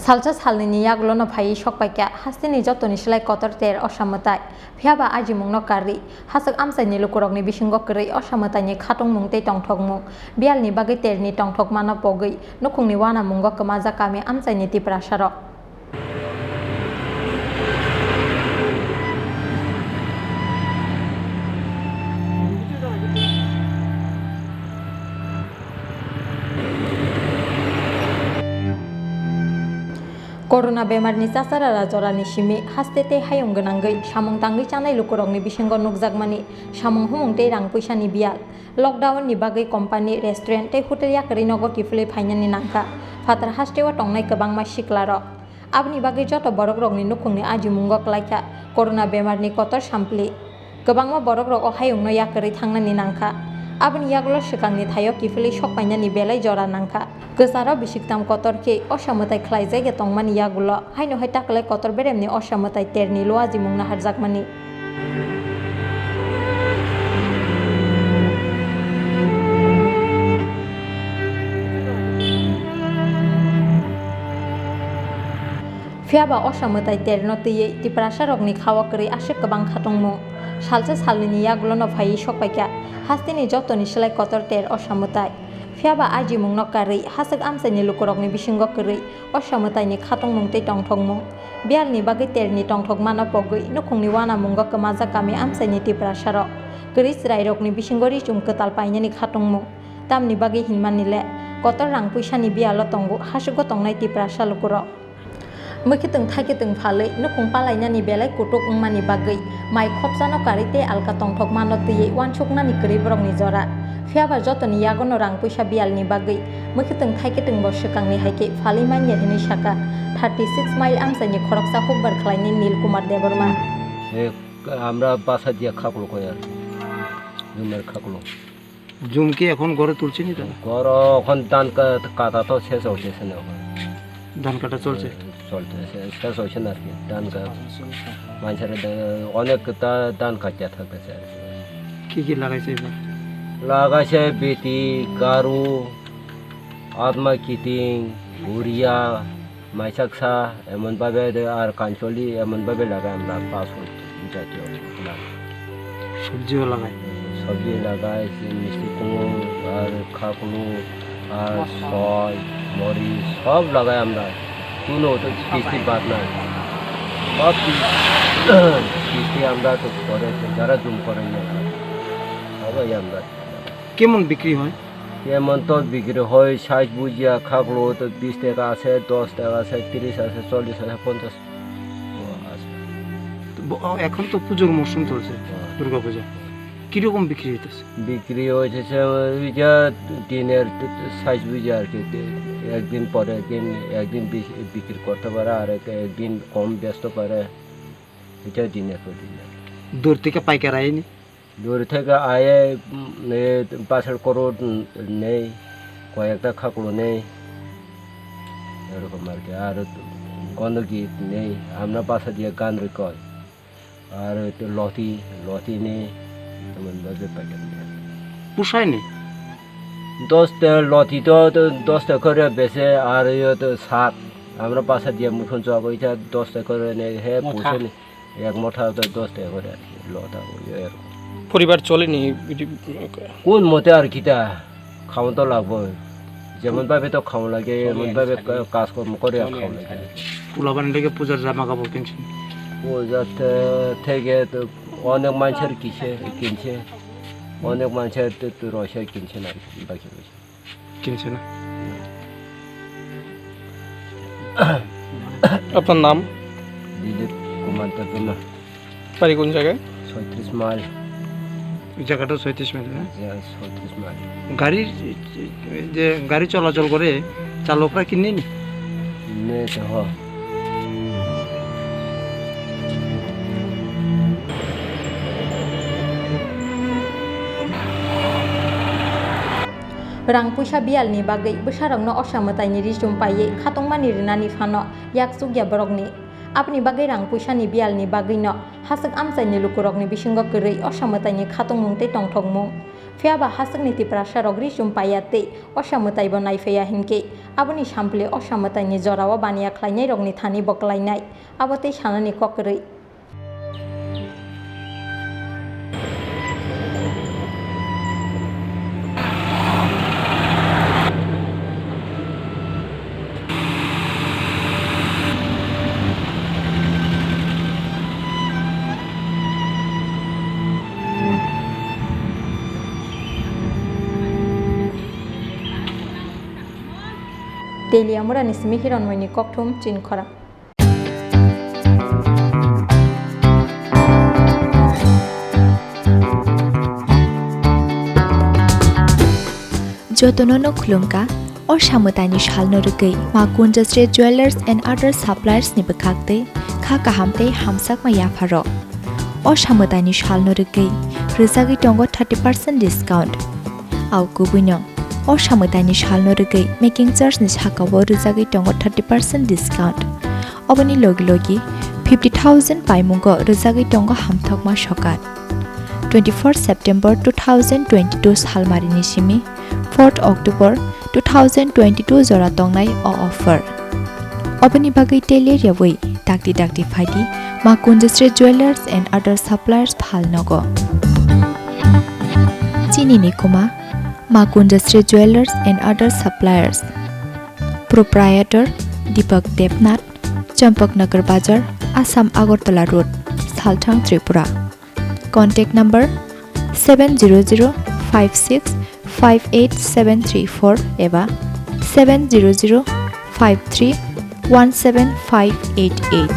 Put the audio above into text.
Salsa salni yaglo no phai shokpaikya hastini jotoni slai kotor ter osamutai phiaba Ajimungno Karwi hasak amsaini Lukurokni Bisingo Kwrwi Ossa ni Khatungmung tei Tongthokmung bialni bagui terni Tongthokmano pogui nukungni wana mungo kemaja kami amsaini Tripura saro Corona bemarni sasara jorani simi hastete hayung genanggui samung tanggi canai Lukurokni Bisingo nukjakmani samung humung tei rang puisani bial lockdown ni bagui company restaurant tei hotel yakri nogo kiflei phainani nangka fatar hasteo tongnai kwbangma siklaro abni bagui joto borokrokni nukungni Ajimungo klaikha corona bemarni kotor sampli kwbangma borokrok hayungno yakri thangnani nangka abni yaglo swkangni thayo kiflei sokpainani belai jora nangka Kesaro bisiktam kotor ke Ossa khlaijai ge tongmani yagulo haino hai taklai kotor beremni Ossa terni lo Ajimungna harjakmani Phiaba Ossa terno tei Tripura sarokni khawa Kwrwi asuk kwbang Khatungmung salsa salni yagulo no phai sokpaikya hastini jotoni slai kotor ter Ossa Phiaba Ajimungno Karwi hasak amsaini Lukurokni Bisingo Kwrwi Ossa ni Khatungmung tei Tongthokmung bialni bagui terni Tongthokmano pogui nukungni wana mungo kemaja kami amsaini Tripura saro Kwrwi chwrairokni bisingo richum kwtal painani Khatungmung tamni bagui hinmani le kotor rang puisani bialo tongo hasugo tongnai Tripura Lukurok Mwkhitung thaikhitung phalui nukung palainani belai kutuk wngmani bagui mai khopjano kari tei alka Tongthokmano tei uansuknani Kwrwi borokni jora Phiaba jotoni yagono rang puisa bialni bagui mwkhitung thaikhitung bo swkangni haike phalui manya hinui saka 36 mile amsaini khoroksa hukbar khlaini Nilkumar Deborma আমরা বাসা দিয়ে খাকলো কই আর জুমের খাকলো zoom কি এখন ঘরে তুলছি নি তো ঘর এখন ধান কাটা তো শেষ হচ্ছে না ধান কাটা চলছে শেষ হচ্ছে না আর কি ধান মানুষের অনেক ধান কাটিয়া থাকতেছে কি লাগাইছে এবার লাগাইছে বেতি গারু আত্মা কিটিং উড়িয়া মাইসাকসা এমনভাবে আর কাঞ্চলি এমনভাবে লাগাই আমরা 5 জাতীয় সবজিও লাগাই সবজি লাগাই মিষ্টি কুমড়ো আর খাকলু আর সয় মরিচ সব লাগাই আমরা কোনো তো কিস্তি বাদ নাই সব কিস্তি আমরা তো করে যারা জুম করেন না সবাই আমরা কেমন বিক্রি হয় এমন তো বিক্রি হয় 60 বুঝিয়া খাকলো তো 20 টাকা আছে 10 টাকা আছে 30 আছে 40 আছে 50 আছে এখন তো পূজোর মৌসুম চলছে দুর্গা পূজা কিরকম বিক্রি হইতেছে বিক্রি হয়েছে ওই যে দিনের 60 বুঝিয়া আর কি একদিন পরে একদিন বিক্রি করতে পারে আর একদিন কম ব্যস্ত পারে এটা দিনের পর দিন দূর থেকে পাইকার আইনি দূর থেকে আয়ে পাশের করোড নেই কয়েকটা খাকড়ো নেই এরকম আর কি আর গণগীত নেই আমরা পাশে দিয়ে গান রেকর্ড আর লতি নেই তেমনভাবে পাইকার পোষায় নেই 10টা লতি তো 10টা করে বেছে আর তো শাক আমরা পাশে দিয়ে মুঠন চাপ ওইটা 10টা করে নেই হে পোষে নেই এক মোটা তো 10 টাকা করে আর কি লতা এরকম পরিবার চলেনি কোন মতে আর কিটা খাওয়া তো লাগবে যেমনভাবে তো খাওয়া লাগে এমনভাবে কাজকর্ম করে খাওয়া লাগে পোলাবান থেকে পূজার জামা কাপড় কিনছে পূজার থেকে তো অনেক মানুষের কিনছে অনেক মানুষের তো রসে কিনছে না বাকি রয়েছে কিনছে না আপনার নাম দিলীপ কুমার দেববর্মা বাড়ি কোন জায়গায় 36 মাইল জায়গাটা 36 মাইল না 36 মাইল গাড়ি চলাচল করে চালকরা কিনে নি তো Rang puisa bialni bagui bwsarokno Ossa ni richum paiye Khatungmani rinani phano yaksugya borokni apni bagui rang puisani bialni bagui no hasak amsaini Lukurokni Bisingo Kwrwi Ossa ni Khatungmung tei Tongthokmung Fiaba Hachukni Tripura sarok risum payate Ossa Mwtai bo naifeya hinke aboni sampli Ossa Mwtaini jorawa baniya khlainai rokni thani boklainai abotei sanani Kwrwi. Daily amura nismi hironmoini kokthum Chini Khorang. Jotonono khulumka Ossa Mwtaini shalno rugei Makunja Street Jewelers and other suppliers ni bekhakte kha kahamte hamsak ma yafaro Ossa Mwtaini shalno rugei rizagi tongo 30% discount au kubunyong Ossa Mwtaini shalno rugei making charge ni sakabo rizagi tongo 30% discount oboni logi 50,000 paimungo rizagi tongo hamthokma sokat 24 September 2022 salmarini simi 4 October 2022 jora tongnai o offer oboni bagai tele rewei dakti phaidi Makunja Street Jewelers and other suppliers phalnogo Chini ni kuma Makunja Street Jewelers and other suppliers proprietor Deepak Devnath Champaknagar Bazar Assam Agartala Road Salthang Tripura contact number 70056587734 eba 70053175888